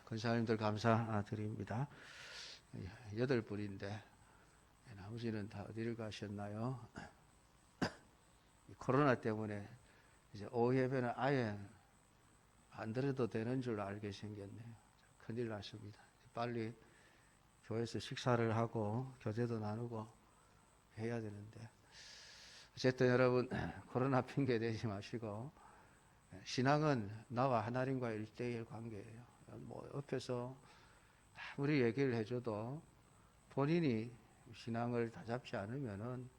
권사님들 감사드립니다. 8분인데 나머지는 다 어디를 가셨나요? 코로나 때문에 이제 오후 예배는 아예 안 들어도 되는 줄 알게 생겼네요. 큰일 났습니다. 빨리 교회에서 식사를 하고 교제도 나누고 해야 되는데, 어쨌든 여러분 코로나 핑계 대지 마시고 신앙은 나와 하나님과 1대1 관계예요. 뭐 옆에서 아무리 얘기를 해줘도 본인이 신앙을 다잡지 않으면은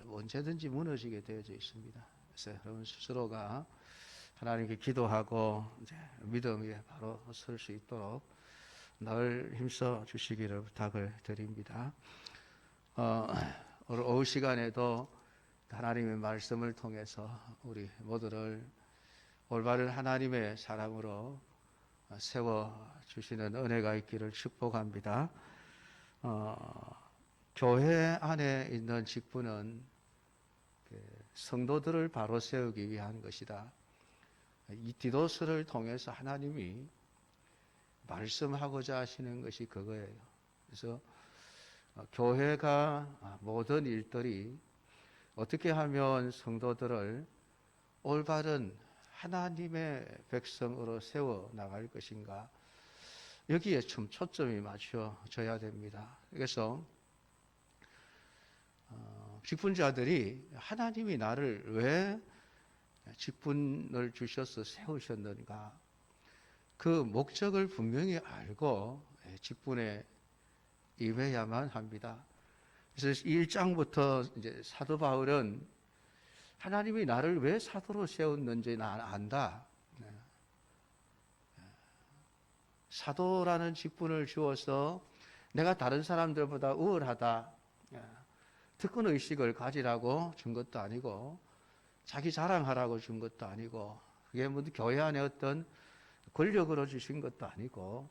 언제든지 무너지게 되어져 있습니다. 그래서 여러분 스스로가 하나님께 기도하고 이제 믿음 위에 바로 설 수 있도록 늘 힘써 주시기를 부탁을 드립니다. 오늘 오후 시간에도 하나님의 말씀을 통해서 우리 모두를 올바른 하나님의 사람으로 세워주시는 은혜가 있기를 축복합니다. 교회 안에 있는 직분은 성도들을 바로 세우기 위한 것이다. 이 디도스를 통해서 하나님이 말씀하고자 하시는 것이 그거예요. 그래서 교회가 모든 일들이 어떻게 하면 성도들을 올바른 하나님의 백성으로 세워 나갈 것인가, 여기에 좀 초점이 맞춰져야 됩니다. 그래서 직분자들이 하나님이 나를 왜 직분을 주셔서 세우셨는가, 그 목적을 분명히 알고 직분에 임해야만 합니다. 그래서 1장부터 이제 사도 바울은 하나님이 나를 왜 사도로 세웠는지 난 안다. 사도라는 직분을 주어서 내가 다른 사람들보다 우월하다, 특권 의식을 가지라고 준 것도 아니고, 자기 자랑하라고 준 것도 아니고, 그게 뭐 교회 안에 어떤 권력으로 주신 것도 아니고,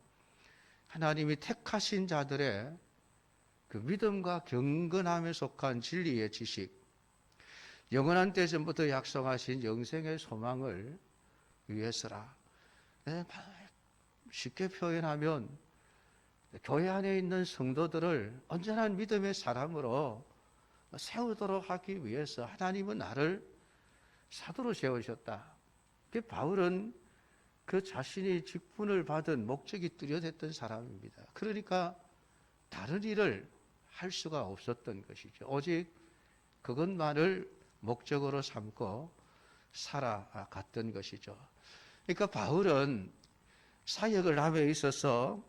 하나님이 택하신 자들의 그 믿음과 경건함에 속한 진리의 지식, 영원한 때 전부터 약속하신 영생의 소망을 위해서라. 쉽게 표현하면 교회 안에 있는 성도들을 온전한 믿음의 사람으로 세우도록 하기 위해서 하나님은 나를 사도로 세우셨다. 바울은 그 자신이 직분을 받은 목적이 뚜렷했던 사람입니다. 그러니까 다른 일을 할 수가 없었던 것이죠. 오직 그것만을 목적으로 삼고 살아갔던 것이죠. 그러니까 바울은 사역을 함에 있어서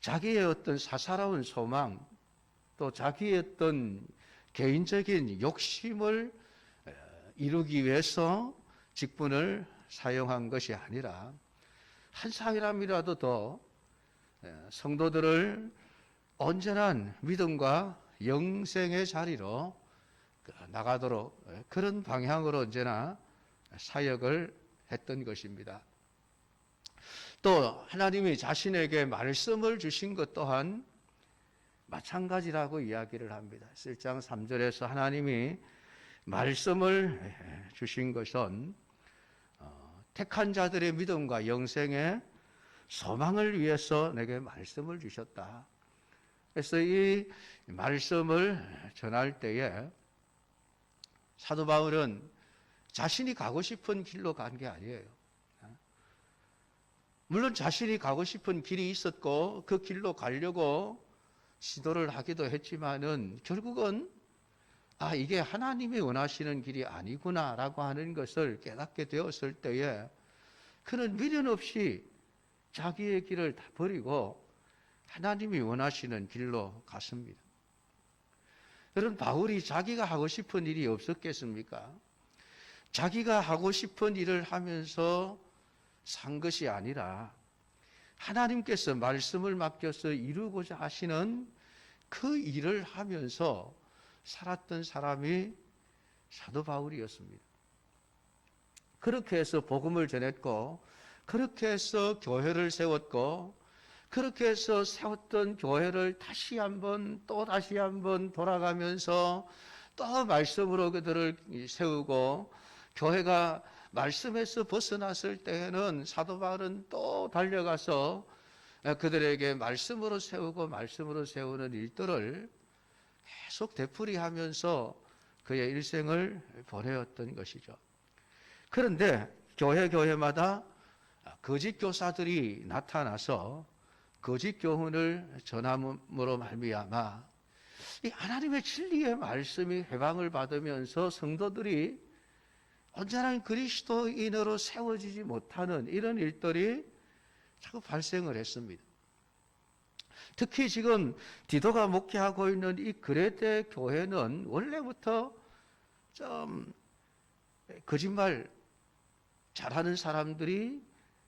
자기의 어떤 사사로운 소망, 또 자기의 어떤 개인적인 욕심을 이루기 위해서 직분을 사용한 것이 아니라 한 사람이라도 더 성도들을 온전한 믿음과 영생의 자리로 나가도록 그런 방향으로 언제나 사역을 했던 것입니다. 또 하나님이 자신에게 말씀을 주신 것 또한 마찬가지라고 이야기를 합니다. 1장 3절에서 하나님이 말씀을 주신 것은 택한 자들의 믿음과 영생의 소망을 위해서 내게 말씀을 주셨다. 그래서 이 말씀을 전할 때에 사도 바울은 자신이 가고 싶은 길로 간 게 아니에요. 물론 자신이 가고 싶은 길이 있었고 그 길로 가려고 시도를 하기도 했지만은 결국은 이게 하나님이 원하시는 길이 아니구나라고 하는 것을 깨닫게 되었을 때에 그는 미련 없이 자기의 길을 다 버리고 하나님이 원하시는 길로 갔습니다. 여러분, 바울이 자기가 하고 싶은 일이 없었겠습니까? 자기가 하고 싶은 일을 하면서 산 것이 아니라 하나님께서 말씀을 맡겨서 이루고자 하시는 그 일을 하면서 살았던 사람이 사도 바울이었습니다. 그렇게 해서 복음을 전했고, 그렇게 해서 교회를 세웠고, 그렇게 해서 세웠던 교회를 다시 한번 또 다시 한번 돌아가면서 또 말씀으로 그들을 세우고, 교회가 말씀에서 벗어났을 때에는 사도 바울은 또 달려가서 그들에게 말씀으로 세우고 말씀으로 세우는 일들을 계속 되풀이하면서 그의 일생을 보내었던 것이죠. 그런데 교회마다 거짓 교사들이 나타나서 거짓 교훈을 전함으로 말미암아 이 하나님의 진리의 말씀이 해방을 받으면서 성도들이 온전한 그리스도인으로 세워지지 못하는 이런 일들이 자꾸 발생을 했습니다. 특히 지금 디도가 목회하고 있는 이 그레데 교회는 원래부터 좀 거짓말 잘하는 사람들이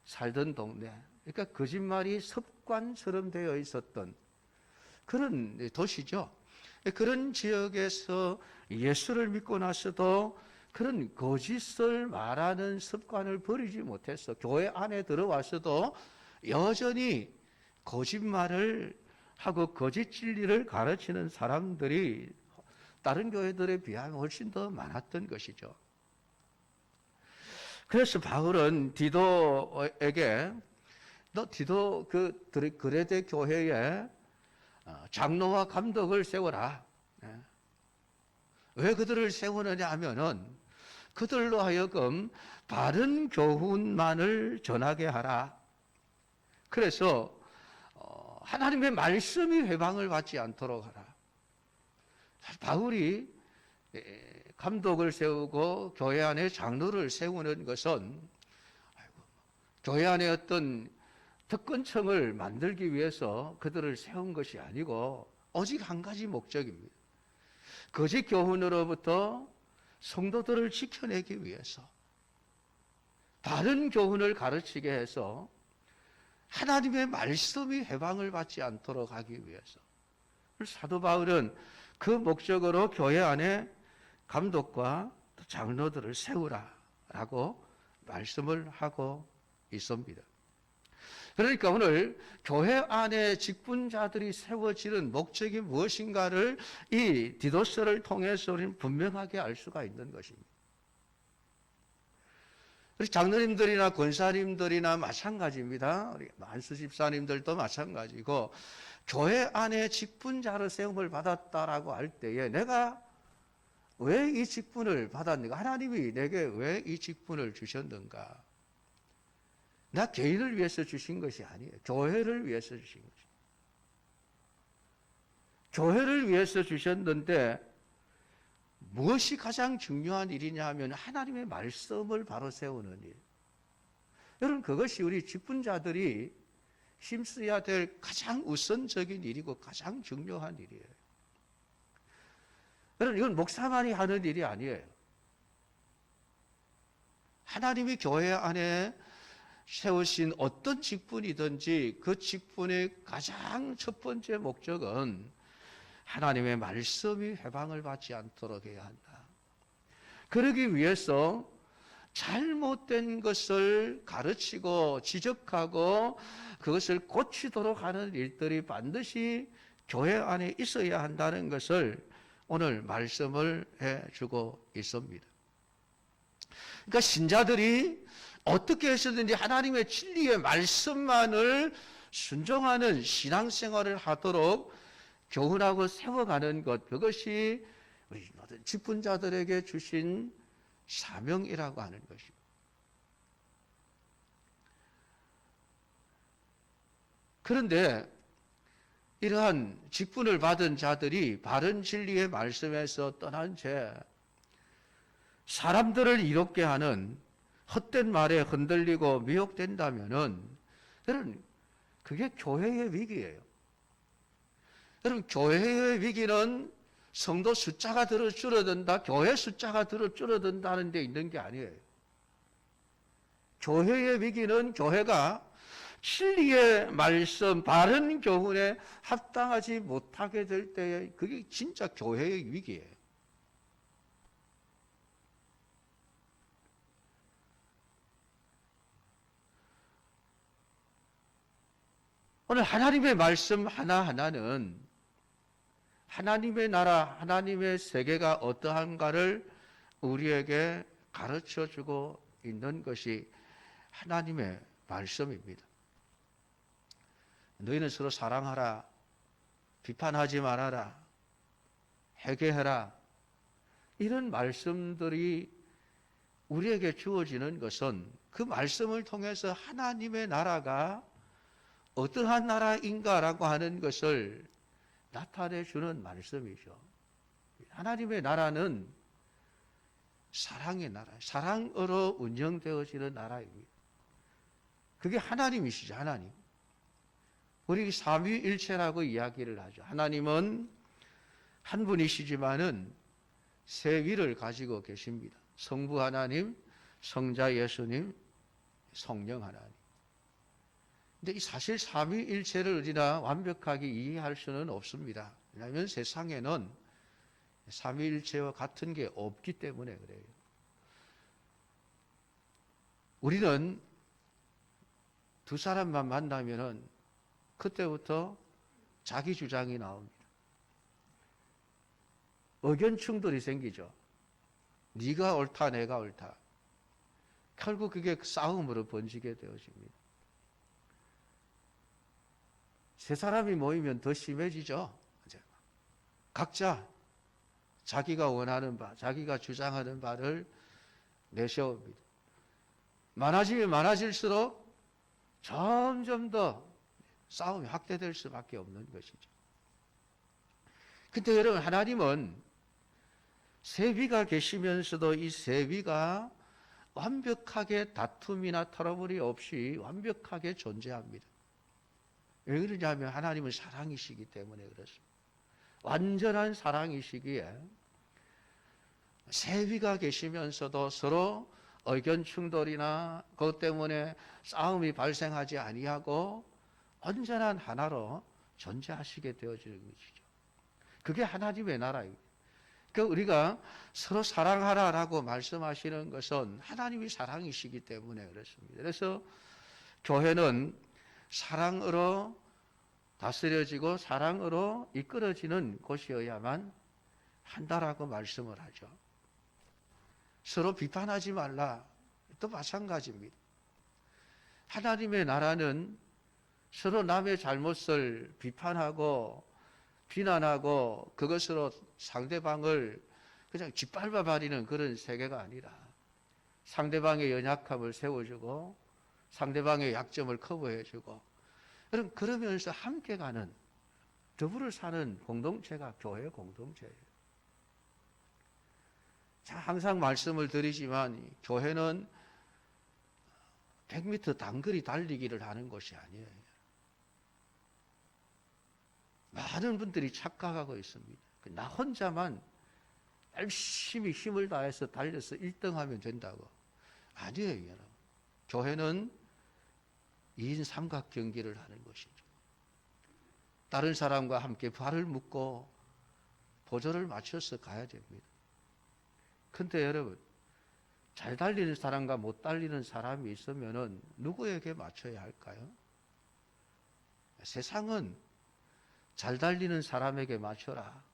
살던 동네, 그러니까 거짓말이 습관처럼 되어 있었던 그런 도시죠. 그런 지역에서 예수를 믿고 나서도 그런 거짓을 말하는 습관을 버리지 못해서 교회 안에 들어와서도 여전히 거짓말을 하고 거짓 진리를 가르치는 사람들이 다른 교회들에 비하면 훨씬 더 많았던 것이죠. 그래서 바울은 디도에게 너 디도 그 그레데 교회에 장로와 감독을 세워라. 왜 그들을 세우느냐 하면은 그들로 하여금 바른 교훈만을 전하게 하라. 그래서 하나님의 말씀이 회방을 받지 않도록 하라. 바울이 감독을 세우고 교회 안에 장로를 세우는 것은 교회 안에 어떤 특권층을 만들기 위해서 그들을 세운 것이 아니고 오직 한 가지 목적입니다. 거짓 교훈으로부터 성도들을 지켜내기 위해서 바른 교훈을 가르치게 해서 하나님의 말씀이 해방을 받지 않도록 하기 위해서 사도 바울은 그 목적으로 교회 안에 감독과 장로들을 세우라라고 말씀을 하고 있습니다. 그러니까 오늘 교회 안에 직분자들이 세워지는 목적이 무엇인가를 이 디도서를 통해서 우리는 분명하게 알 수가 있는 것입니다. 장로님들이나 권사님들이나 마찬가지입니다. 우리 만수 집사님들도 마찬가지고 교회 안에 직분자로 세움을 받았다라고 할 때에 내가 왜 이 직분을 받았는가? 하나님이 내게 왜 이 직분을 주셨는가? 나 개인을 위해서 주신 것이 아니에요. 교회를 위해서 주신 것이에요. 교회를 위해서 주셨는데 무엇이 가장 중요한 일이냐 하면 하나님의 말씀을 바로 세우는 일. 여러분 그것이 우리 직분자들이 힘써야 될 가장 우선적인 일이고 가장 중요한 일이에요. 여러분 이건 목사만이 하는 일이 아니에요. 하나님이 교회 안에 세우신 어떤 직분이든지 그 직분의 가장 첫 번째 목적은 하나님의 말씀이 해방을 받지 않도록 해야 한다. 그러기 위해서 잘못된 것을 가르치고 지적하고 그것을 고치도록 하는 일들이 반드시 교회 안에 있어야 한다는 것을 오늘 말씀을 해주고 있습니다. 그러니까 신자들이 어떻게 해서든지 하나님의 진리의 말씀만을 순종하는 신앙생활을 하도록 교훈하고 세워가는 것, 그것이 우리 모든 직분자들에게 주신 사명이라고 하는 것입니다. 그런데 이러한 직분을 받은 자들이 바른 진리의 말씀에서 떠난 채 사람들을 이롭게 하는 헛된 말에 흔들리고 미혹된다면은 여러분 그게 교회의 위기예요. 여러분 교회의 위기는 성도 숫자가 줄어든다, 교회 숫자가 줄어든다는 데 있는 게 아니에요. 교회의 위기는 교회가 진리의 말씀, 바른 교훈에 합당하지 못하게 될 때에 그게 진짜 교회의 위기예요. 오늘 하나님의 말씀 하나하나는 하나님의 나라, 하나님의 세계가 어떠한가를 우리에게 가르쳐주고 있는 것이 하나님의 말씀입니다. 너희는 서로 사랑하라, 비판하지 말아라, 회개해라. 이런 말씀들이 우리에게 주어지는 것은 그 말씀을 통해서 하나님의 나라가 어떠한 나라인가라고 하는 것을 나타내 주는 말씀이죠. 하나님의 나라는 사랑의 나라, 사랑으로 운영되어지는 나라입니다. 그게 하나님이시죠, 하나님. 우리 삼위일체라고 이야기를 하죠. 하나님은 한 분이시지만은 세 위를 가지고 계십니다. 성부 하나님, 성자 예수님, 성령 하나님. 근데 이 사실 삼위일체를 우리가 완벽하게 이해할 수는 없습니다. 왜냐하면 세상에는 삼위일체와 같은 게 없기 때문에 그래요. 우리는 두 사람만 만나면은 그때부터 자기 주장이 나옵니다. 의견 충돌이 생기죠. 네가 옳다, 내가 옳다. 결국 그게 싸움으로 번지게 되어집니다. 세 사람이 모이면 더 심해지죠. 각자 자기가 원하는 바, 자기가 주장하는 바를 내세웁니다. 많아지면 많아질수록 점점 더 싸움이 확대될 수밖에 없는 것이죠. 근데 여러분, 하나님은 세위가 계시면서도 이 세위가 완벽하게 다툼이나 트러블이 없이 완벽하게 존재합니다. 왜 그러냐면 하나님은 사랑이시기 때문에 그렇습니다. 완전한 사랑이시기에 세위가 계시면서도 서로 의견 충돌이나 그것 때문에 싸움이 발생하지 아니하고 온전한 하나로 존재하시게 되어지는 것이죠. 그게 하나님의 나라입니다. 그러니까 우리가 서로 사랑하라라고 말씀하시는 것은 하나님이 사랑이시기 때문에 그렇습니다. 그래서 교회는 사랑으로 다스려지고 사랑으로 이끌어지는 곳이어야만 한다라고 말씀을 하죠. 서로 비판하지 말라. 또 마찬가지입니다. 하나님의 나라는 서로 남의 잘못을 비판하고 비난하고 그것으로 상대방을 그냥 짓밟아 버리는 그런 세계가 아니라 상대방의 연약함을 세워주고 상대방의 약점을 커버해주고 그러면서 함께 가는 더불어 사는 공동체가 교회 공동체예요. 자, 항상 말씀을 드리지만 교회는 100m 단거리 달리기를 하는 것이 아니에요. 많은 분들이 착각하고 있습니다. 나 혼자만 열심히 힘을 다해서 달려서 1등하면 된다고. 아니에요, 여러분. 교회는 2인 삼각 경기를 하는 것이죠. 다른 사람과 함께 발을 묶고 보조를 맞춰서 가야 됩니다. 근데 여러분, 잘 달리는 사람과 못 달리는 사람이 있으면은 누구에게 맞춰야 할까요? 세상은 잘 달리는 사람에게 맞춰라.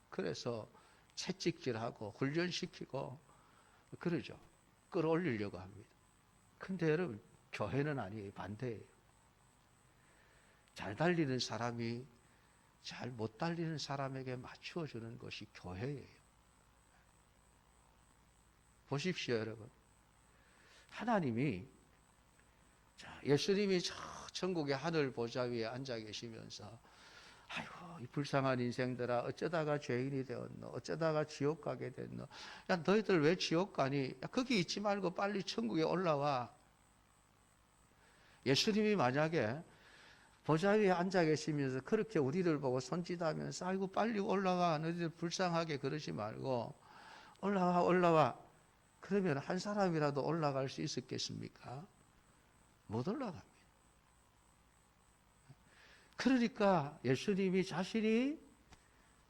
그래서 채찍질하고 훈련시키고 그러죠. 끌어올리려고 합니다. 근데 여러분, 교회는 아니에요. 반대예요. 잘 달리는 사람이 잘 못 달리는 사람에게 맞추어 주는 것이 교회예요. 보십시오, 여러분. 하나님이, 예수님이 저 천국의 하늘 보좌 위에 앉아 계시면서 아이고, 이 불쌍한 인생들아, 어쩌다가 죄인이 되었노? 어쩌다가 지옥 가게 됐노? 야, 너희들 왜 지옥 가니? 야, 거기 있지 말고 빨리 천국에 올라와. 예수님이 만약에 보좌 위에 앉아 계시면서 그렇게 우리를 보고 손짓하면서 아이고, 빨리 올라와. 너희들 불쌍하게 그러지 말고 올라와, 올라와. 그러면 한 사람이라도 올라갈 수 있었겠습니까? 못 올라갑니다. 그러니까 예수님이 자신이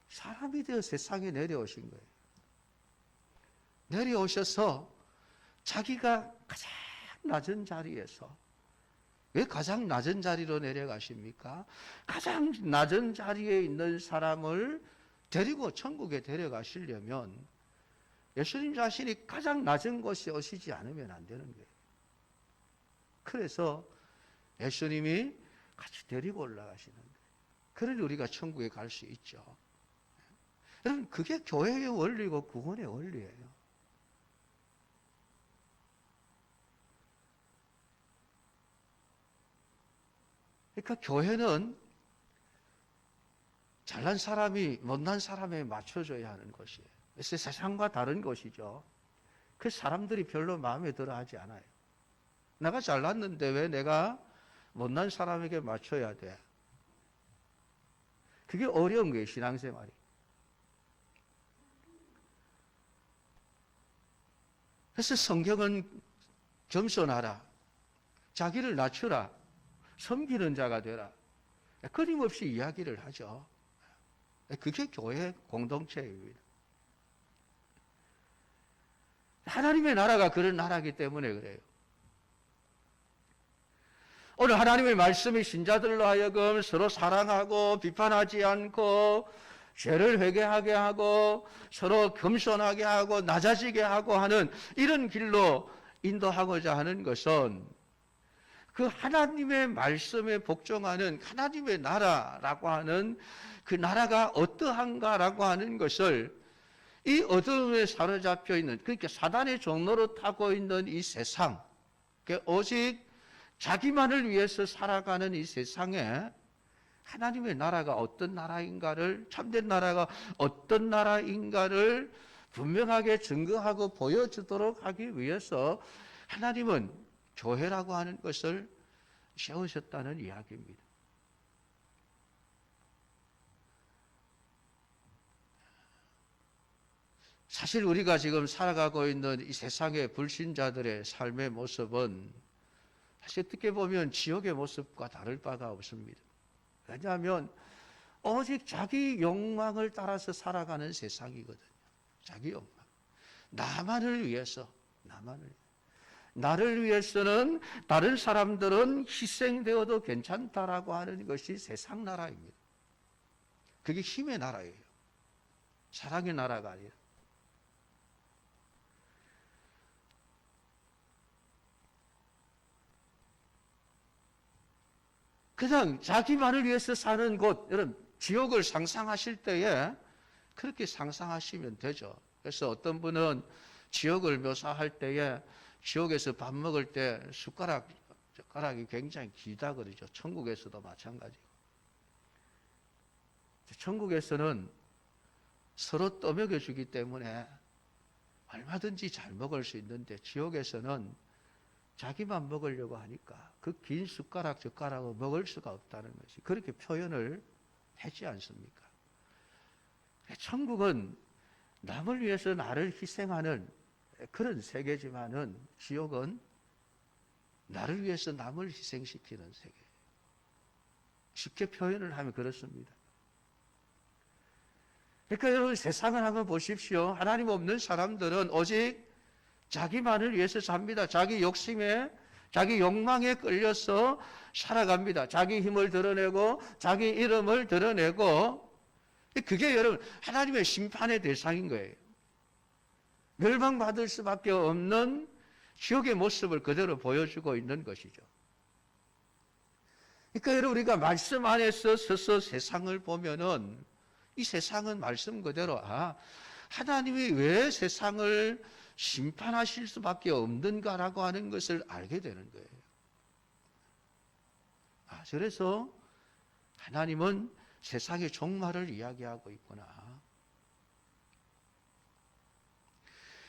사람이 되어 세상에 내려오신 거예요. 내려오셔서 자기가 가장 낮은 자리에서, 왜 가장 낮은 자리로 내려가십니까? 가장 낮은 자리에 있는 사람을 데리고 천국에 데려가시려면 예수님 자신이 가장 낮은 곳에 오시지 않으면 안 되는 거예요. 그래서 예수님이 같이 데리고 올라가시는 거예요. 그러니 우리가 천국에 갈 수 있죠. 여러분, 그게 교회의 원리고 구원의 원리예요. 그러니까 교회는 잘난 사람이 못난 사람에 맞춰줘야 하는 것이에요. 그래서 세상과 다른 것이죠. 그 사람들이 별로 마음에 들어 하지 않아요. 내가 잘났는데 왜 내가 못난 사람에게 맞춰야 돼? 그게 어려운 거예요, 신앙생활이. 그래서 성경은 겸손하라, 자기를 낮추라, 섬기는 자가 되라, 끊임없이 이야기를 하죠. 그게 교회 공동체입니다. 하나님의 나라가 그런 나라이기 때문에 그래요. 오늘 하나님의 말씀이 신자들로 하여금 서로 사랑하고 비판하지 않고 죄를 회개하게 하고 서로 겸손하게 하고 낮아지게 하고 하는 이런 길로 인도하고자 하는 것은 그 하나님의 말씀에 복종하는 하나님의 나라라고 하는 그 나라가 어떠한가라고 하는 것을 이 어둠에 사로잡혀 있는, 그러니까 사단의 종로로 타고 있는 이 세상, 오직 자기만을 위해서 살아가는 이 세상에 하나님의 나라가 어떤 나라인가를, 참된 나라가 어떤 나라인가를 분명하게 증거하고 보여주도록 하기 위해서 하나님은 교회라고 하는 것을 세우셨다는 이야기입니다. 사실 우리가 지금 살아가고 있는 이 세상의 불신자들의 삶의 모습은 사실 어떻게 보면 지옥의 모습과 다를 바가 없습니다. 왜냐하면 오직 자기 욕망을 따라서 살아가는 세상이거든요. 자기 욕망. 나만을 위해서, 나를 위해서는 다른 사람들은 희생되어도 괜찮다라고 하는 것이 세상 나라입니다. 그게 힘의 나라예요. 사랑의 나라가 아니라. 그냥 자기만을 위해서 사는 곳, 여러분, 지옥을 상상하실 때에 그렇게 상상하시면 되죠. 그래서 어떤 분은 지옥을 묘사할 때에 지옥에서 밥 먹을 때 젓가락이 굉장히 길다 그러죠. 천국에서도 마찬가지고. 천국에서는 서로 떠먹여주기 때문에 얼마든지 잘 먹을 수 있는데 지옥에서는 자기만 먹으려고 하니까 그 긴 젓가락을 먹을 수가 없다는 것이 그렇게 표현을 하지 않습니까? 천국은 남을 위해서 나를 희생하는 그런 세계지만은 지옥은 나를 위해서 남을 희생시키는 세계. 쉽게 표현을 하면 그렇습니다. 그러니까 여러분 세상을 한번 보십시오. 하나님 없는 사람들은 오직 자기만을 위해서 삽니다. 자기 욕심에, 자기 욕망에 끌려서 살아갑니다. 자기 힘을 드러내고 자기 이름을 드러내고 그게 여러분 하나님의 심판의 대상인 거예요. 멸망받을 수밖에 없는 지옥의 모습을 그대로 보여주고 있는 것이죠. 그러니까 여러분 우리가 말씀 안에서 서서 세상을 보면은 이 세상은 말씀 그대로 하나님이 왜 세상을 심판하실 수밖에 없는가라고 하는 것을 알게 되는 거예요. 그래서 하나님은 세상의 종말을 이야기하고 있구나.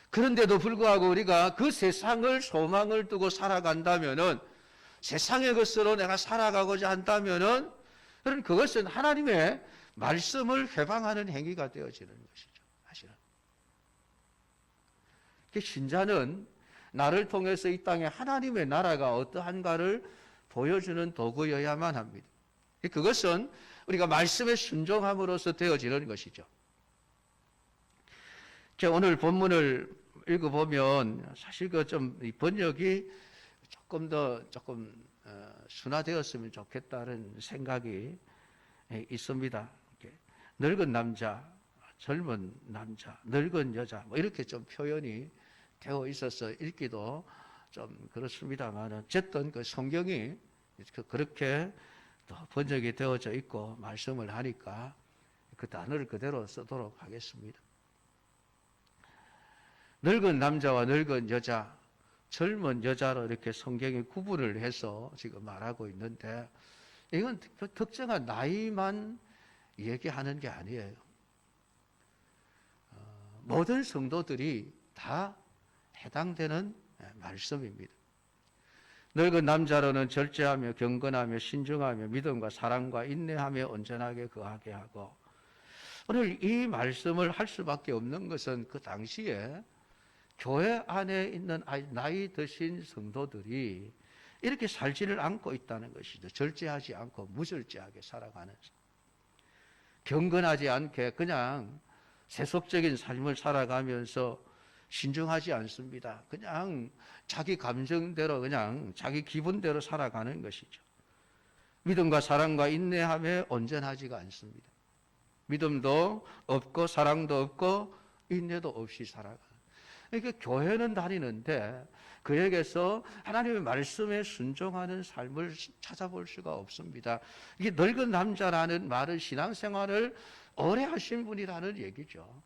그런데도 불구하고 우리가 그 세상을 소망을 두고 살아간다면은 세상의 것으로 내가 살아가고자 한다면은 그것은 하나님의 말씀을 회방하는 행위가 되어지는 것이죠. 사실은. 신자는 나를 통해서 이 땅에 하나님의 나라가 어떠한가를 보여주는 도구여야만 합니다. 그것은 우리가 말씀에 순종함으로써 되어지는 것이죠. 오늘 본문을 읽어보면 사실 이 번역이 조금 순화되었으면 좋겠다는 생각이 있습니다. 늙은 남자, 젊은 남자, 늙은 여자 뭐 이렇게 좀 표현이 되어 있어서 읽기도 좀 그렇습니다만 어쨌든 그 성경이 그렇게 또 번역이 되어져 있고 말씀을 하니까 그 단어를 그대로 쓰도록 하겠습니다. 늙은 남자와 늙은 여자, 젊은 여자로 이렇게 성경이 구분을 해서 지금 말하고 있는데 이건 특정한 나이만 얘기하는 게 아니에요. 모든 성도들이 다 해당되는 말씀입니다. 늙은 남자로는 절제하며 경건하며 신중하며 믿음과 사랑과 인내하며 온전하게 거하게 하고, 오늘 이 말씀을 할 수밖에 없는 것은 그 당시에 교회 안에 있는 나이 드신 성도들이 이렇게 살지를 않고 있다는 것이죠. 절제하지 않고 무절제하게 살아가는, 경건하지 않게 그냥 세속적인 삶을 살아가면서 신중하지 않습니다. 그냥 자기 감정대로 그냥 자기 기분대로 살아가는 것이죠. 믿음과 사랑과 인내함에 온전하지가 않습니다. 믿음도 없고 사랑도 없고 인내도 없이 살아가는. 그러니까 교회는 다니는데 그에게서 하나님의 말씀에 순종하는 삶을 찾아볼 수가 없습니다. 이게 늙은 남자라는 말은 신앙생활을 오래 하신 분이라는 얘기죠.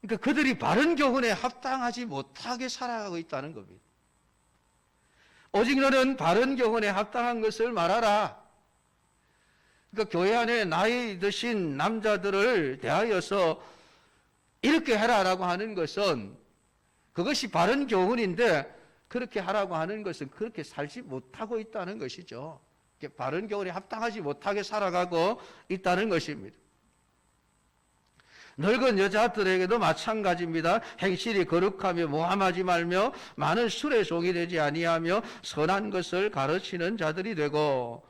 그러니까 그들이 바른 교훈에 합당하지 못하게 살아가고 있다는 겁니다. 오직 너는 바른 교훈에 합당한 것을 말하라. 그러니까 교회 안에 나이 드신 남자들을 대하여서 이렇게 해라라고 하는 것은 그것이 바른 교훈인데, 그렇게 하라고 하는 것은 그렇게 살지 못하고 있다는 것이죠. 바른 교훈에 합당하지 못하게 살아가고 있다는 것입니다. 늙은 여자들에게도 마찬가지입니다. 행실이 거룩하며 모함하지 말며 많은 술에 종이 되지 아니하며 선한 것을 가르치는 자들이 되고,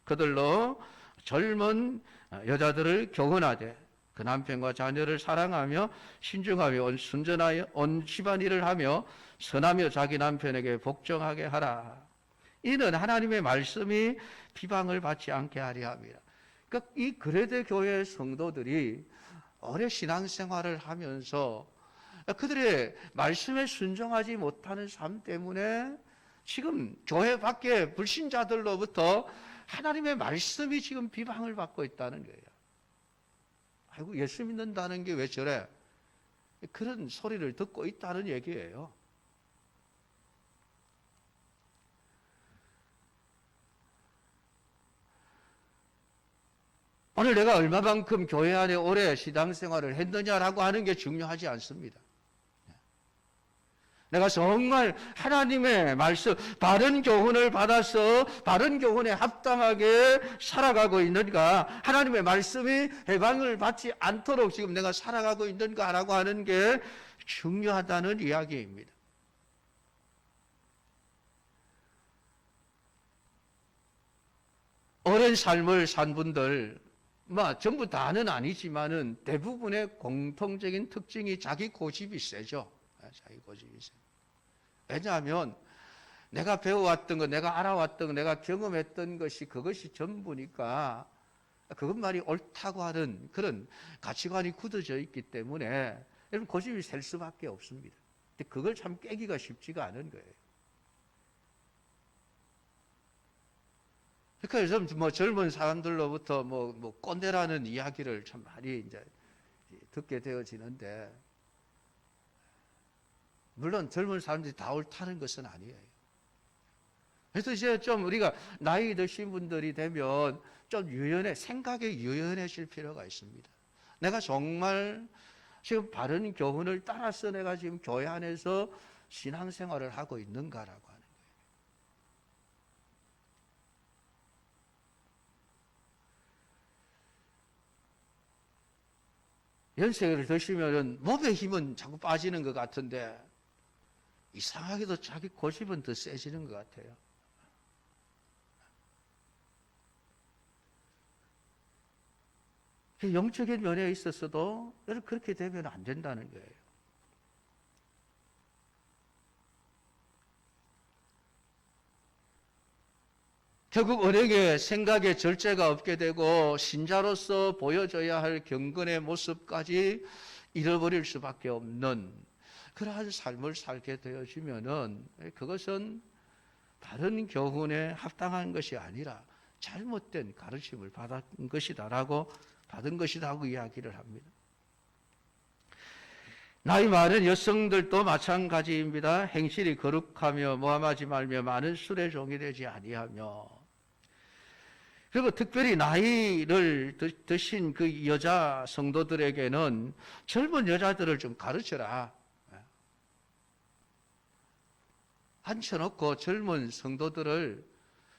그들로 젊은 여자들을 교훈하되 그 남편과 자녀를 사랑하며 신중하며 순전하여 온 집안일을 하며 선하며 자기 남편에게 복종하게 하라. 이는 하나님의 말씀이 비방을 받지 않게 하려 함이라. 그러니까 이 그레데 교회 성도들이 오래 신앙생활을 하면서 그들의 말씀에 순종하지 못하는 삶 때문에 지금 교회 밖에 불신자들로부터 하나님의 말씀이 지금 비방을 받고 있다는 거예요. 아이고, 예수 믿는다는 게 왜 저래? 그런 소리를 듣고 있다는 얘기예요. 오늘 내가 얼마만큼 교회 안에 오래 신앙생활을 했느냐라고 하는 게 중요하지 않습니다. 내가 정말 하나님의 말씀, 바른 교훈을 받아서 바른 교훈에 합당하게 살아가고 있는가, 하나님의 말씀이 해방을 받지 않도록 지금 내가 살아가고 있는가라고 하는 게 중요하다는 이야기입니다. 오랜 삶을 산 분들, 전부 다는 아니지만은 대부분의 공통적인 특징이 자기 고집이 세죠. 자기 고집이 세. 왜냐하면 내가 배워왔던 것, 내가 알아왔던 것, 내가 경험했던 것이 그것이 전부니까 그것만이 옳다고 하는 그런 가치관이 굳어져 있기 때문에 여러분 고집이 셀 수밖에 없습니다. 근데 그걸 참 깨기가 쉽지가 않은 거예요. 그러니까 요즘 젊은 사람들로부터 꼰대라는 이야기를 참 많이 이제 듣게 되어지는데, 물론 젊은 사람들이 다 옳다는 것은 아니에요. 그래서 이제 좀 우리가 나이 드신 분들이 되면 좀 생각에 유연해질 필요가 있습니다. 내가 정말 지금 바른 교훈을 따라서 내가 지금 교회 안에서 신앙생활을 하고 있는가라고 하는 거예요. 연세를 드시면 몸의 힘은 자꾸 빠지는 것 같은데 이상하게도 자기 고집은 더 세지는 것 같아요. 영적인 면에 있어서도 그렇게 되면 안 된다는 거예요. 결국 언행에 생각에 절제가 없게 되고 신자로서 보여줘야 할 경건의 모습까지 잃어버릴 수밖에 없는 그러한 삶을 살게 되어지면은 그것은 바른 교훈에 합당한 것이 아니라 잘못된 가르침을 받은 것이다라고 이야기를 합니다. 나이 많은 여성들도 마찬가지입니다. 행실이 거룩하며 모함하지 말며 많은 술의 종이 되지 아니하며, 그리고 특별히 나이를 드신 그 여자 성도들에게는 젊은 여자들을 좀 가르쳐라. 앉혀놓고 젊은 성도들을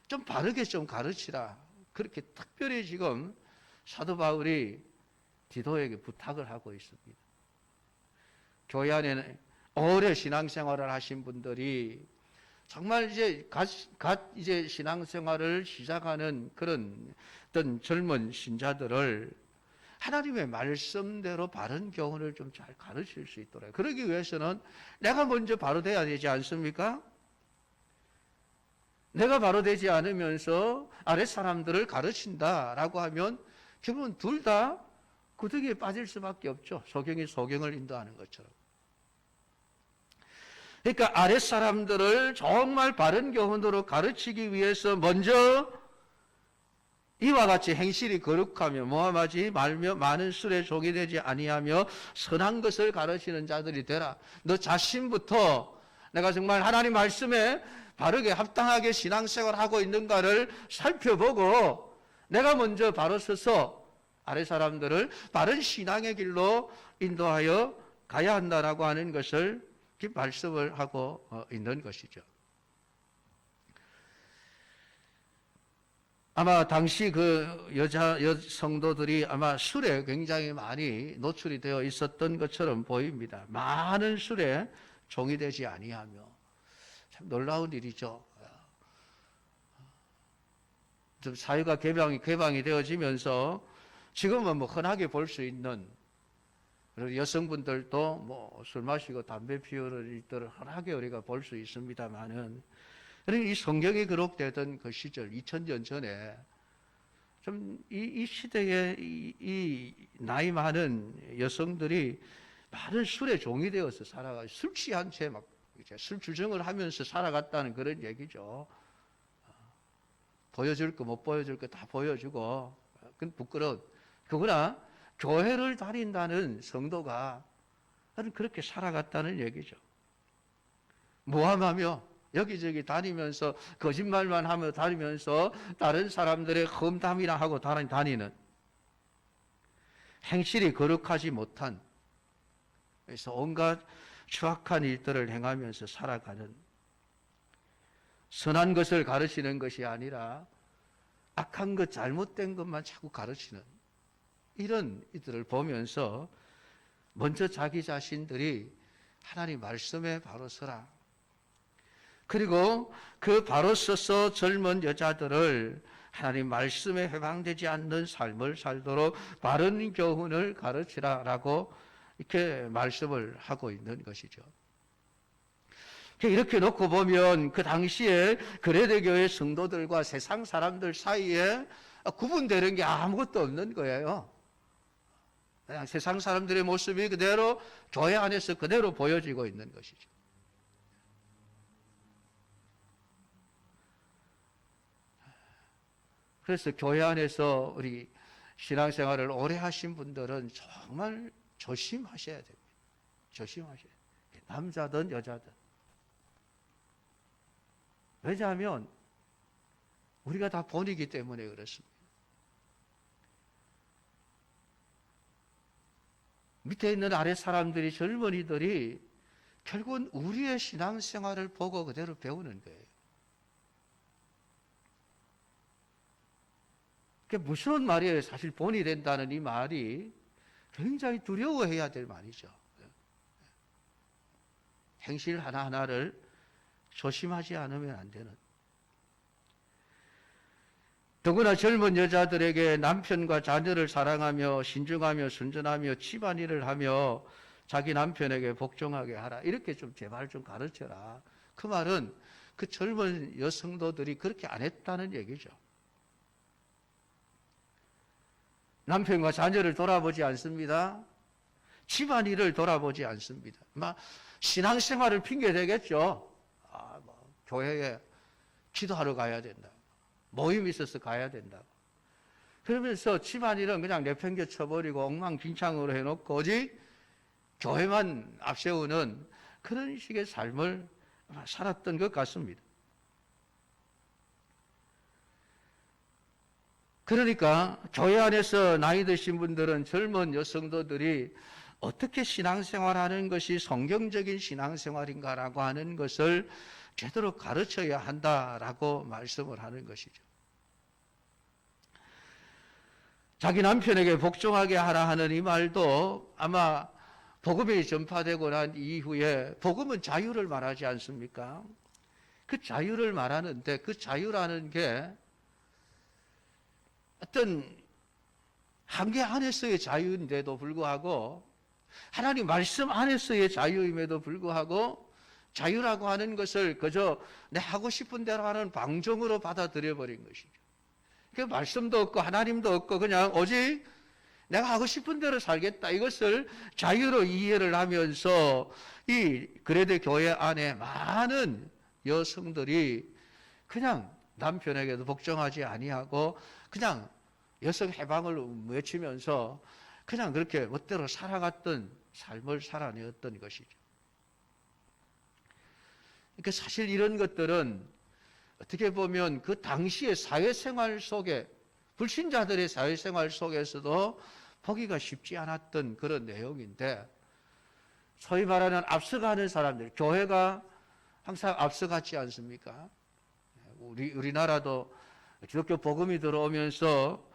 좀 바르게 좀 가르치라. 그렇게 특별히 지금 사도 바울이 디도에게 부탁을 하고 있습니다. 교회 안에는 오래 신앙생활을 하신 분들이 정말 이제 이제 신앙생활을 시작하는 그런 어떤 젊은 신자들을 하나님의 말씀대로 바른 교훈을 좀 잘 가르칠 수 있도록, 그러기 위해서는 내가 먼저 바로 돼야 되지 않습니까? 내가 바로 되지 않으면서 아랫 사람들을 가르친다라고 하면 결국은 둘 다 구덩이에 빠질 수밖에 없죠. 소경이 소경을 인도하는 것처럼. 그러니까 아랫 사람들을 정말 바른 교훈으로 가르치기 위해서 먼저 이와 같이 행실이 거룩하며 모함하지 말며 많은 술에 종이 되지 아니하며 선한 것을 가르치는 자들이 되라. 너 자신부터 내가 정말 하나님 말씀에 바르게 합당하게 신앙생활하고 있는가를 살펴보고 내가 먼저 바로 서서 아랫 사람들을 바른 신앙의 길로 인도하여 가야 한다라고 하는 것을 말씀을 하고 있는 것이죠. 아마 당시 그 여자 성도들이 아마 술에 굉장히 많이 노출이 되어 있었던 것처럼 보입니다. 많은 술에 종이 되지 아니하며, 참 놀라운 일이죠. 좀 사회가 개방이 되어지면서 지금은 뭐 흔하게 볼 수 있는, 그리고 여성분들도 뭐 술 마시고 담배 피우는 일들을 흔하게 우리가 볼 수 있습니다만은, 이 성경에 기록되던 그 시절 2000년 전에 좀 이 시대에 이 나이 많은 여성들이 많은 술에 종이 되어서 살아가, 술 취한 채 막 술 주정을 하면서 살아갔다는 그런 얘기죠. 보여줄 거 못 보여줄 거 다 보여주고, 그건 부끄러운. 그러나 교회를 다닌다는 성도가 그렇게 살아갔다는 얘기죠. 모함하며 여기저기 다니면서 거짓말만 하며 다니면서 다른 사람들의 험담이나 하고 다니는, 행실이 거룩하지 못한, 그래서 온갖 추악한 일들을 행하면서 살아가는, 선한 것을 가르치는 것이 아니라 악한 것, 잘못된 것만 자꾸 가르치는 이런 이들을 보면서 먼저 자기 자신들이 하나님 말씀에 바로 서라. 그리고 그 바로 서서 젊은 여자들을 하나님 말씀에 해방되지 않는 삶을 살도록 바른 교훈을 가르치라라고 이렇게 말씀을 하고 있는 것이죠. 이렇게 놓고 보면 그 당시에 그레데 교회 성도들과 세상 사람들 사이에 구분되는 게 아무것도 없는 거예요. 그냥 세상 사람들의 모습이 그대로 교회 안에서 그대로 보여지고 있는 것이죠. 그래서 교회 안에서 우리 신앙생활을 오래 하신 분들은 정말 조심하셔야 됩니다. 조심하셔야 돼요. 남자든 여자든. 왜냐하면 우리가 다 본이기 때문에 그렇습니다. 밑에 있는 아래 사람들이, 젊은이들이 결국은 우리의 신앙생활을 보고 그대로 배우는 거예요. 그게 무슨 말이에요? 사실 본이 된다는 이 말이 굉장히 두려워해야 될 말이죠. 행실 하나하나를 조심하지 않으면 안 되는. 더구나 젊은 여자들에게 남편과 자녀를 사랑하며 신중하며 순전하며 집안일을 하며 자기 남편에게 복종하게 하라. 이렇게 좀 제발 좀 가르쳐라. 그 말은 그 젊은 여성도들이 그렇게 안 했다는 얘기죠. 남편과 자녀를 돌아보지 않습니다. 집안일을 돌아보지 않습니다. 신앙생활을 핑계 대겠죠. 교회에 기도하러 가야 된다. 모임이 있어서 가야 된다. 그러면서 집안일은 그냥 내팽겨 쳐버리고 엉망진창으로 해놓고 오직 교회만 앞세우는 그런 식의 삶을 살았던 것 같습니다. 그러니까 교회 안에서 나이 드신 분들은 젊은 여성도들이 어떻게 신앙생활하는 것이 성경적인 신앙생활인가라고 하는 것을 제대로 가르쳐야 한다라고 말씀을 하는 것이죠. 자기 남편에게 복종하게 하라 하는 이 말도 아마 복음이 전파되고 난 이후에, 복음은 자유를 말하지 않습니까? 그 자유를 말하는데 그 자유라는 게 어떤 한계 안에서의 자유인데도 불구하고, 하나님 말씀 안에서의 자유임에도 불구하고, 자유라고 하는 것을 그저 내 하고 싶은 대로 하는 방종으로 받아들여 버린 것이죠. 그 말씀도 없고 하나님도 없고 그냥 오직 내가 하고 싶은 대로 살겠다, 이것을 자유로 이해를 하면서 이 그레데 교회 안에 많은 여성들이 그냥 남편에게도 복종하지 아니하고 그냥 여성 해방을 외치면서 그냥 그렇게 멋대로 살아갔던 삶을 살아내었던 것이죠. 그러니까 사실 이런 것들은 어떻게 보면 그 당시의 사회생활 속에, 불신자들의 사회생활 속에서도 보기가 쉽지 않았던 그런 내용인데, 소위 말하는 앞서가는 사람들, 교회가 항상 앞서갔지 않습니까? 우리나라도 기독교 복음이 들어오면서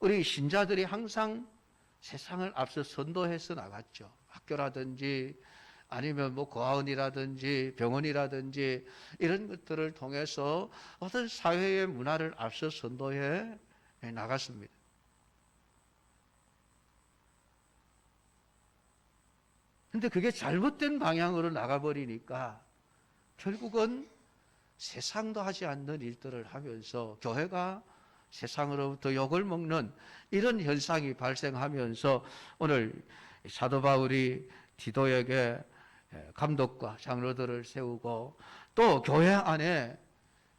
우리 신자들이 항상 세상을 앞서 선도해서 나갔죠. 학교라든지 아니면 고아원이라든지 병원이라든지 이런 것들을 통해서 어떤 사회의 문화를 앞서 선도해 나갔습니다. 근데 그게 잘못된 방향으로 나가버리니까 결국은 세상도 하지 않는 일들을 하면서 교회가 세상으로부터 욕을 먹는 이런 현상이 발생하면서 오늘 사도 바울이 디도에게 감독과 장로들을 세우고, 또 교회 안에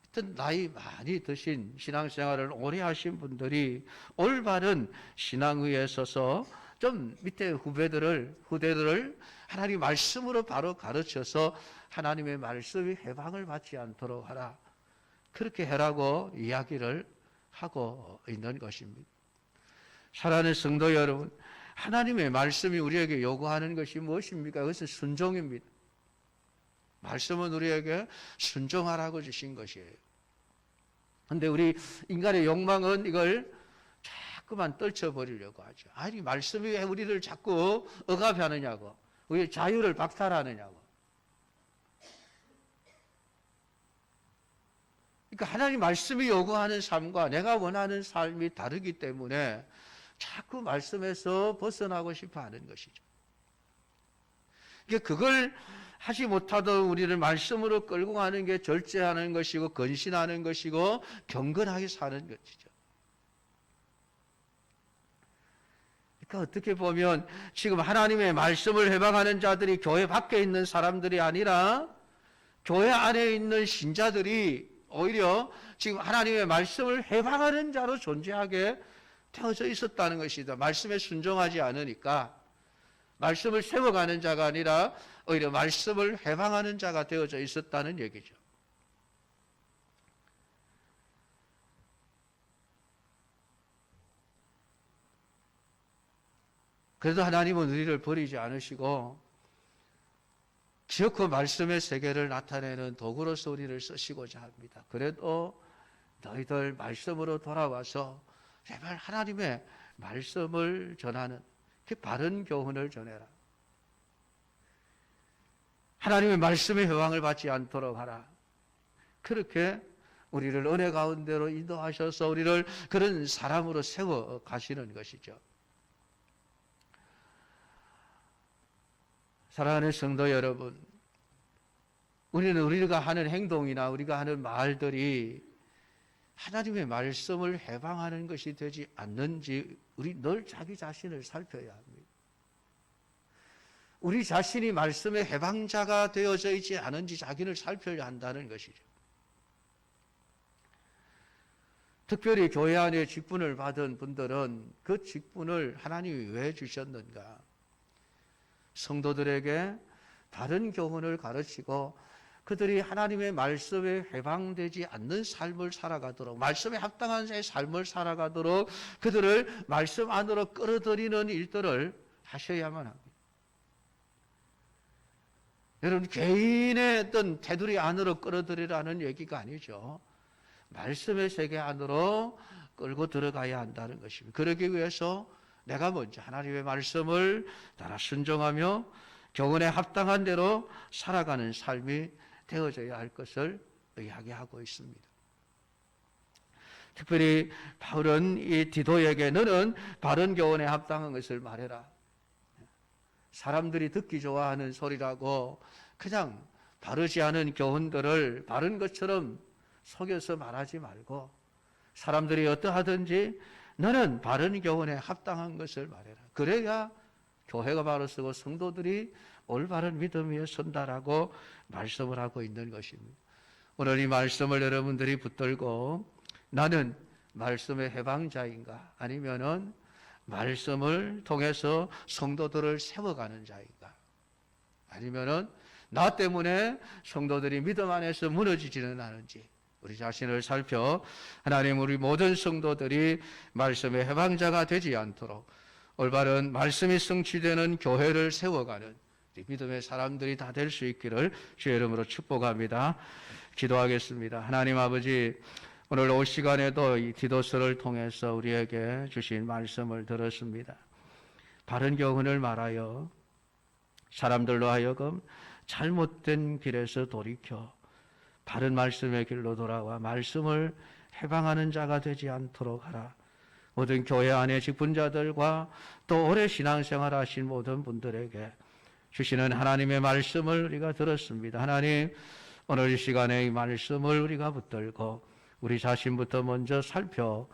어떤 나이 많이 드신 신앙생활을 오래 하신 분들이 올바른 신앙 위에 서서 좀 밑에 후대들을 하나님 말씀으로 바로 가르쳐서 하나님의 말씀이 해방을 받지 않도록 하라, 그렇게 해라고 이야기를 하고 있는 것입니다. 사랑하는 성도 여러분, 하나님의 말씀이 우리에게 요구하는 것이 무엇입니까? 그것은 순종입니다. 말씀은 우리에게 순종하라고 주신 것이에요. 그런데 우리 인간의 욕망은 이걸 자꾸만 떨쳐버리려고 하죠. 아니, 말씀이 왜 우리를 자꾸 억압하느냐고, 우리의 자유를 박탈하느냐고. 그러니까 하나님 말씀이 요구하는 삶과 내가 원하는 삶이 다르기 때문에 자꾸 말씀에서 벗어나고 싶어 하는 것이죠. 그걸 하지 못하던 우리를 말씀으로 끌고 가는 게 절제하는 것이고 근신하는 것이고 경건하게 사는 것이죠. 그러니까 어떻게 보면 지금 하나님의 말씀을 해방하는 자들이 교회 밖에 있는 사람들이 아니라 교회 안에 있는 신자들이 오히려 지금 하나님의 말씀을 해방하는 자로 존재하게 되어져 있었다는 것이다. 말씀에 순종하지 않으니까 말씀을 세워가는 자가 아니라 오히려 말씀을 해방하는 자가 되어져 있었다는 얘기죠. 그래도 하나님은 우리를 버리지 않으시고 기어코 말씀의 세계를 나타내는 도구로서 우리를 쓰시고자 합니다. 그래도 너희들 말씀으로 돌아와서 제발 하나님의 말씀을 전하는 그 바른 교훈을 전해라. 하나님의 말씀의 회방을 받지 않도록 하라. 그렇게 우리를 은혜 가운데로 인도하셔서 우리를 그런 사람으로 세워 가시는 것이죠. 사랑하는 성도 여러분, 우리가 하는 행동이나 우리가 하는 말들이 하나님의 말씀을 해방하는 것이 되지 않는지 우리 늘 자기 자신을 살펴야 합니다. 우리 자신이 말씀의 해방자가 되어져 있지 않은지 자기를 살펴야 한다는 것이죠. 특별히 교회 안에 직분을 받은 분들은 그 직분을 하나님이 왜 주셨는가? 성도들에게 바른 교훈을 가르치고 그들이 하나님의 말씀에 해방되지 않는 삶을 살아가도록, 말씀에 합당한 삶을 살아가도록 그들을 말씀 안으로 끌어들이는 일들을 하셔야만 합니다. 여러분, 개인의 어떤 테두리 안으로 끌어들이라는 얘기가 아니죠. 말씀의 세계 안으로 끌고 들어가야 한다는 것입니다. 그러기 위해서 내가 먼저 하나님의 말씀을 따라 순종하며 교훈에 합당한 대로 살아가는 삶이 되어져야 할 것을 이야기하고 있습니다. 특별히 바울은 이 디도에게 너는 바른 교훈에 합당한 것을 말해라. 사람들이 듣기 좋아하는 소리라고 그냥 바르지 않은 교훈들을 바른 것처럼 속여서 말하지 말고 사람들이 어떠하든지 너는 바른 교훈에 합당한 것을 말해라. 그래야 교회가 바로 서고 성도들이 올바른 믿음 위에 선다라고 말씀을 하고 있는 것입니다. 오늘 이 말씀을 여러분들이 붙들고 나는 말씀의 해방자인가? 아니면은 말씀을 통해서 성도들을 세워가는 자인가? 아니면은 나 때문에 성도들이 믿음 안에서 무너지지는 않은지 우리 자신을 살펴 하나님 우리 모든 성도들이 말씀의 해방자가 되지 않도록 올바른 말씀이 성취되는 교회를 세워가는 믿음의 사람들이 다 될 수 있기를 주의 이름으로 축복합니다. 기도하겠습니다. 하나님 아버지, 오늘 오후 시간에도 이 디도서를 통해서 우리에게 주신 말씀을 들었습니다. 바른 교훈을 말하여 사람들로 하여금 잘못된 길에서 돌이켜 바른 말씀의 길로 돌아와 말씀을 해방하는 자가 되지 않도록 하라. 모든 교회 안에 직분자들과 또 오래 신앙생활 하신 모든 분들에게 주시는 하나님의 말씀을 우리가 들었습니다. 하나님, 오늘 이 시간에 이 말씀을 우리가 붙들고 우리 자신부터 먼저 살펴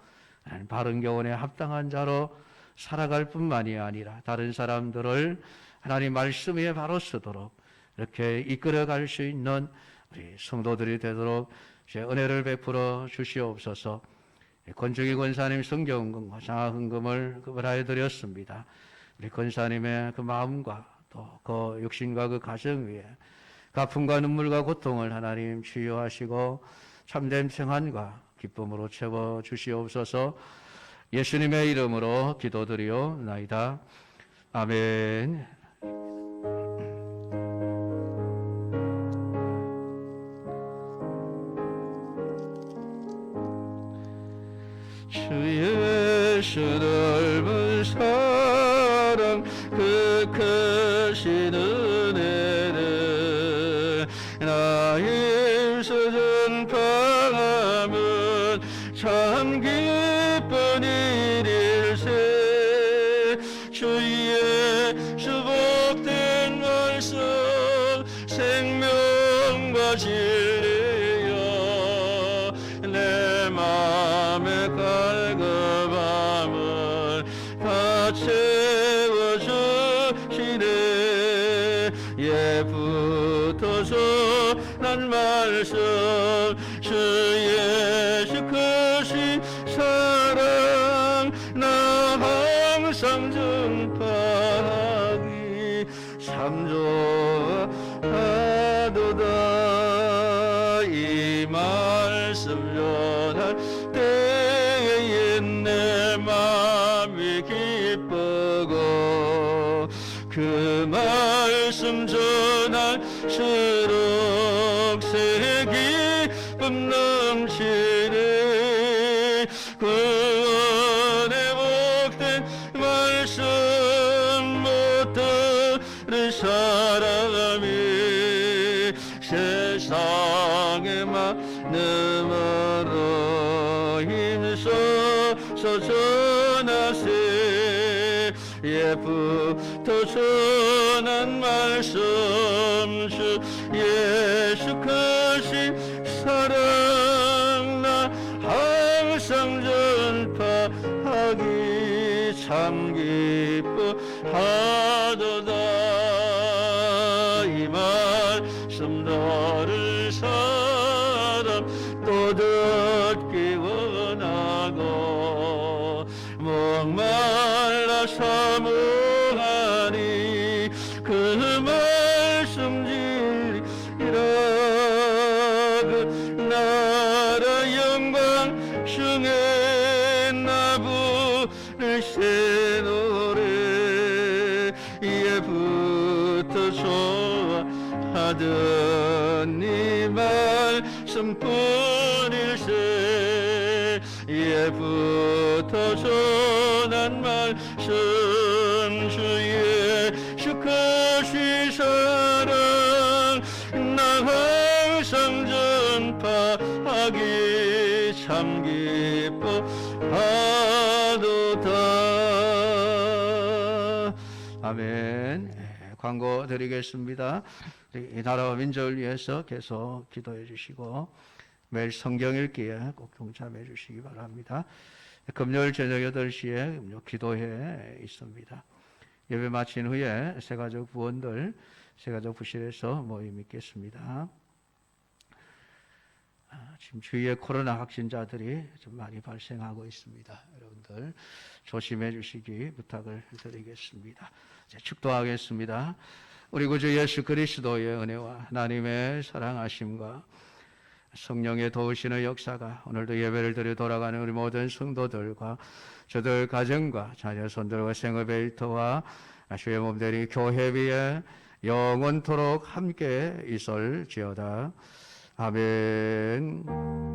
바른 교훈에 합당한 자로 살아갈 뿐만이 아니라 다른 사람들을 하나님 말씀 위에 바로 서도록 이렇게 이끌어갈 수 있는 우리 성도들이 되도록 제 은혜를 베풀어 주시옵소서. 권중희 권사님 성경금과 장학금을 급을하여 드렸습니다. 우리 권사님의 그 마음과 또 그 육신과 그 가정 위에 그 아픔과 눈물과 고통을 하나님 치유하시고 참된 평안과 기쁨으로 채워 주시옵소서. 예수님의 이름으로 기도드리옵나이다. 아멘. 주 예수 넓은 사랑 그 크신 은혜를 나 힘써 전파함은 참 기쁜 일일세. 주의 수복된 말씀 생명과 진리여 내 맘에 갈급함을 다 채워주시네. 예부터서 난 말씀 주 예수 크신 사랑 나 항상 전파하기 참 좋아하도다. 이 말씀 전할 때에 내 맘이 기쁘고 그 말씀 전할수록 새 기쁨 넘치네. 그 은혜 복된 말씀 못 들은 사람이 세상에 많음으로 힘써서 전하세. 예부터 전한 말씀 주 예수 참 기뻐하도다. 이 말씀 들을 사람 또 듣기 원하고 목말라 사모하니 그 말씀 진리라. 그 나라 영광 승에 나부를 새 노래 예부터 좋아하던 네 말씀뿐일세. 예부터 전한 말씀 주 예수 그리스도의 사랑 나 항상 전파하기 참 기뻐하도다. 아멘. 광고 드리겠습니다. 이 나라와 민족을 위해서 계속 기도해 주시고 매일 성경 읽기에 꼭 동참해 주시기 바랍니다. 금요일 저녁 8시에 기도회 있습니다. 예배 마친 후에 새가족 부원들 새가족 부실에서 모임 있겠습니다. 지금 주위에 코로나 확진자들이 좀 많이 발생하고 있습니다. 여러분들 조심해 주시기 부탁을 드리겠습니다. 이제 축도하겠습니다. 우리 구주 예수 그리스도의 은혜와 하나님의 사랑하심과 성령의 도우시는 역사가 오늘도 예배를 드려 돌아가는 우리 모든 성도들과 저들 가정과 자녀 손들과 생업의 일터와 주의 몸되리 교회 위에 영원토록 함께 있을지어다. 아멘.